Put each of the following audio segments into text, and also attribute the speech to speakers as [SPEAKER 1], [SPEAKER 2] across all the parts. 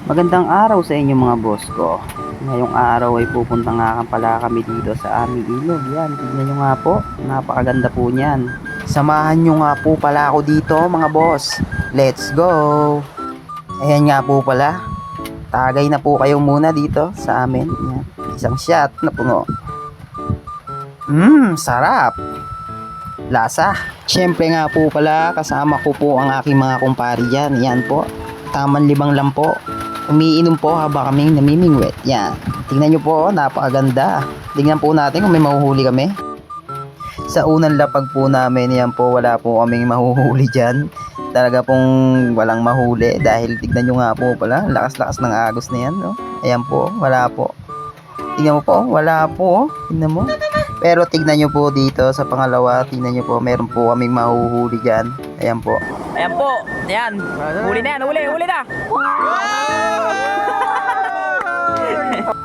[SPEAKER 1] Magandang araw sa inyo mga boss ko. Ngayong araw ay pupunta nga pala kami dito sa aming ilog. Yan, tignan nyo nga po. Napakaganda po niyan. Samahan nyo nga po pala ako dito mga boss. Let's go! Ayan nga po pala. Tagay na po kayo muna dito sa amin. Yan. Isang shot na puno. Sarap! Lasa. Siyempre nga po pala, kasama ko po ang aking mga kumpari dyan. Yan po. Taman libang lang po. Umiinom po habang kaming namimingwit. Yan. Tingnan nyo po, napakaganda. Tingnan po natin kung may mahuhuli kami. Sa unang lapag po namin, yan po, wala po kaming mahuhuli dyan. Talaga pong walang mahuli dahil tignan nyo nga po pala, lakas-lakas ng agos na yan. No? Ayan po, wala po. Tingnan mo po, wala po. Tingnan mo. Pero tignan nyo po dito sa pangalawa, tignan nyo po, meron po kaming mahuhuli dyan. Ayan po.
[SPEAKER 2] Ayan po, ayan. Huli na yan, huli na.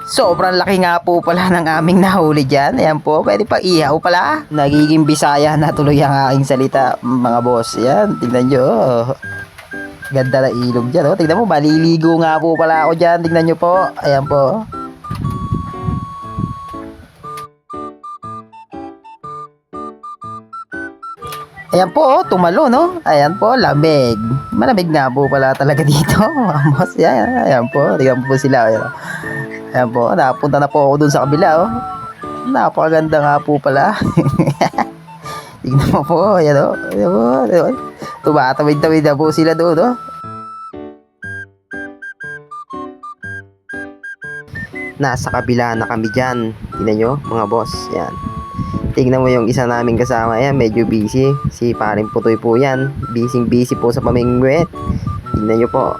[SPEAKER 1] Sobrang laki nga po pala ng aming nahuli dyan. Ayan po, pwede pa ihaw pala. Nagiging Bisaya na tuloy ang aking salita, mga boss. Ayan, tignan nyo. Ganda na ilog dyan. Oh. Tignan mo, maliligo nga po pala ako dyan. Tignan nyo po. Ayan po. Ayan po, oh, tumalo, no? Ayan po, lamig. Malamig nga po pala talaga dito, mga boss. Ayan po, tignan po sila. Ayan po, napunta na po ako dun sa kabila, oh. Napakaganda nga po pala. Tignan mo po, ayan o. Ayan po, ayan. Tumatawid-tawid na po sila doon, oh. Nasa kabila na kami dyan. Tignan nyo, mga boss. Yan. Tignan mo yung isa naming kasama. Ayan, medyo busy. Si Paring Putoy po yan. Busy po sa pamingwit. Tignan nyo po.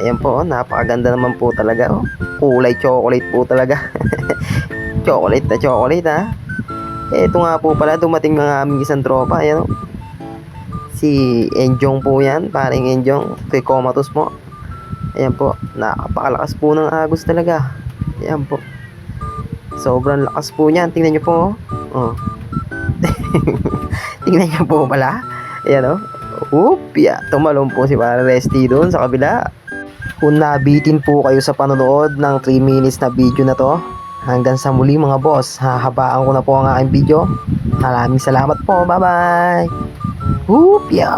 [SPEAKER 1] Ayan po, napakaganda naman po talaga. Oh. Kulay chocolate po talaga. Chocolate na chocolate, ha. Ito nga po pala, dumating mga aming isang tropa. Ayan, oh. Si Enjong po yan. Paring Enjong. Kay Comatos po. Ayan po, napakalakas po ng agos talaga. Ayan po. Sobrang lakas po niyan. Tingnan nyo po. Oh. Tingnan nyo po pala. Ayan o. Upya. Tumalon po si Para Resty doon sa kabila. Kung nabitin po kayo sa panonood ng 3 minutes na video na to, hanggang sa muli mga boss. Hahabaan ko na po ang aking video. Maraming salamat po. Bye bye. Upya.